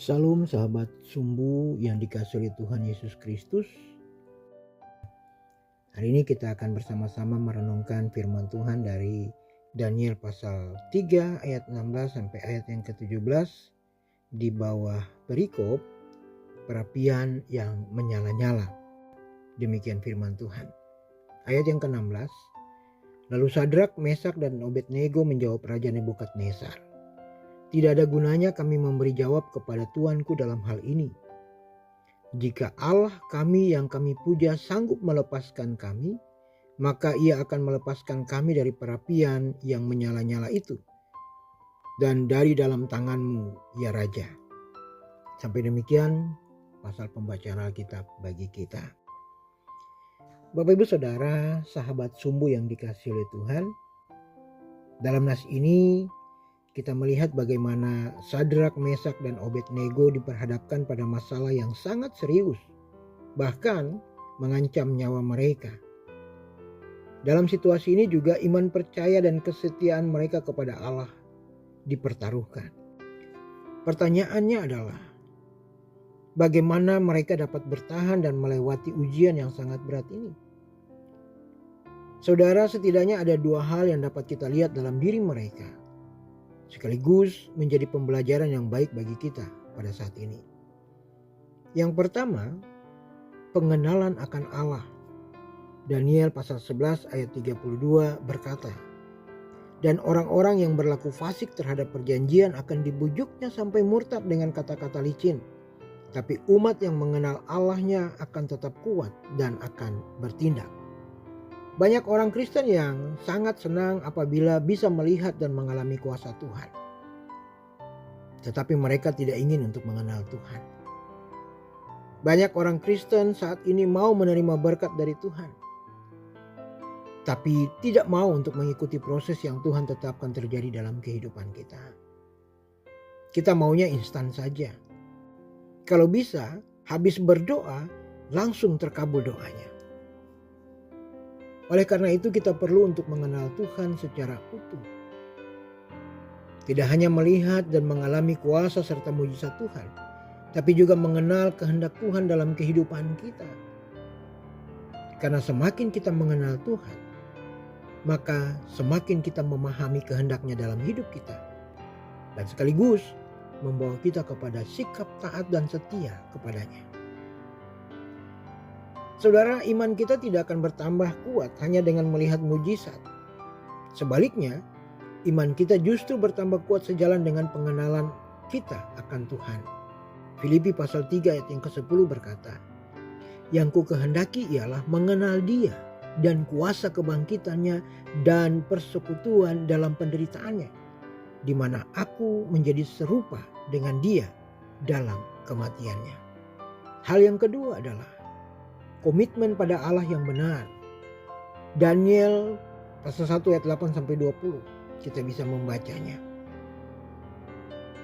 Salam sahabat sumbu yang dikasihi oleh Tuhan Yesus Kristus. Hari ini kita akan bersama-sama merenungkan firman Tuhan dari Daniel pasal 3 ayat 16 sampai ayat yang ke-17 di bawah perikop perapian yang menyala-nyala. Demikian firman Tuhan. Ayat yang ke-16. Lalu Sadrak, Mesak dan Abednego menjawab Raja Nebukadnezar, "Tidak ada gunanya kami memberi jawab kepada Tuanku dalam hal ini. Jika Allah kami yang kami puja sanggup melepaskan kami, maka ia akan melepaskan kami dari perapian yang menyala-nyala itu dan dari dalam tanganmu, ya Raja." Sampai demikian pasal pembacaan Alkitab bagi kita. Bapak Ibu Saudara, sahabat sumbu yang dikasihi oleh Tuhan, dalam nas ini kita melihat bagaimana Sadrak, Mesak dan Abednego diperhadapkan pada masalah yang sangat serius, bahkan mengancam nyawa mereka. Dalam situasi ini juga iman percaya dan kesetiaan mereka kepada Allah dipertaruhkan. Pertanyaannya adalah, bagaimana mereka dapat bertahan dan melewati ujian yang sangat berat ini? Saudara, setidaknya ada dua hal yang dapat kita lihat dalam diri mereka, sekaligus menjadi pembelajaran yang baik bagi kita pada saat ini. Yang pertama, pengenalan akan Allah. Daniel pasal 11 ayat 32 berkata, "Dan orang-orang yang berlaku fasik terhadap perjanjian akan dibujuknya sampai murtad dengan kata-kata licin. Tapi umat yang mengenal Allahnya akan tetap kuat dan akan bertindak." Banyak orang Kristen yang sangat senang apabila bisa melihat dan mengalami kuasa Tuhan. Tetapi mereka tidak ingin untuk mengenal Tuhan. Banyak orang Kristen saat ini mau menerima berkat dari Tuhan, tapi tidak mau untuk mengikuti proses yang Tuhan tetapkan terjadi dalam kehidupan kita. Kita maunya instan saja. Kalau bisa, habis berdoa, langsung terkabul doanya. Oleh karena itu kita perlu untuk mengenal Tuhan secara utuh. Tidak hanya melihat dan mengalami kuasa serta mujizat Tuhan, tapi juga mengenal kehendak Tuhan dalam kehidupan kita. Karena semakin kita mengenal Tuhan, maka semakin kita memahami kehendaknya dalam hidup kita. Dan sekaligus membawa kita kepada sikap taat dan setia kepadanya. Saudara, iman kita tidak akan bertambah kuat hanya dengan melihat mujizat. Sebaliknya, iman kita justru bertambah kuat sejalan dengan pengenalan kita akan Tuhan. Filipi pasal 3 ayat yang ke-10 berkata, "Yang ku kehendaki ialah mengenal Dia dan kuasa kebangkitannya dan persekutuan dalam penderitaannya, di mana aku menjadi serupa dengan Dia dalam kematiannya." Hal yang kedua adalah komitmen pada Allah yang benar. Daniel pasal 1 ayat 8 sampai 20 kita bisa membacanya.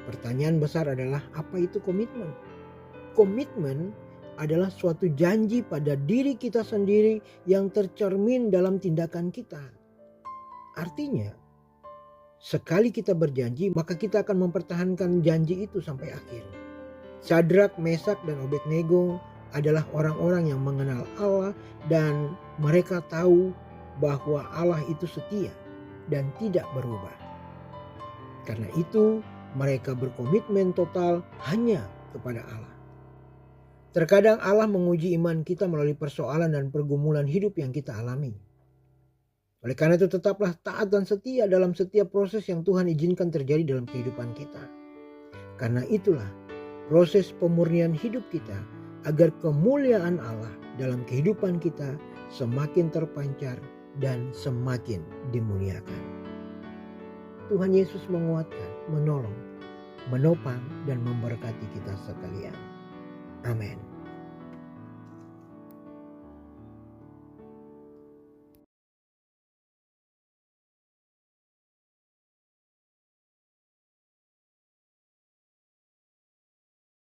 Pertanyaan besar adalah, apa itu komitmen? Komitmen adalah suatu janji pada diri kita sendiri yang tercermin dalam tindakan kita. Artinya, sekali kita berjanji, maka kita akan mempertahankan janji itu sampai akhir. Sadrak, Mesak dan Abednego adalah orang-orang yang mengenal Allah dan mereka tahu bahwa Allah itu setia dan tidak berubah. Karena itu mereka berkomitmen total hanya kepada Allah. Terkadang Allah menguji iman kita melalui persoalan dan pergumulan hidup yang kita alami. Oleh karena itu tetaplah taat dan setia dalam setiap proses yang Tuhan izinkan terjadi dalam kehidupan kita. Karena itulah proses pemurnian hidup kita, agar kemuliaan Allah dalam kehidupan kita semakin terpancar dan semakin dimuliakan. Tuhan Yesus menguatkan, menolong, menopang dan memberkati kita sekalian. Amin.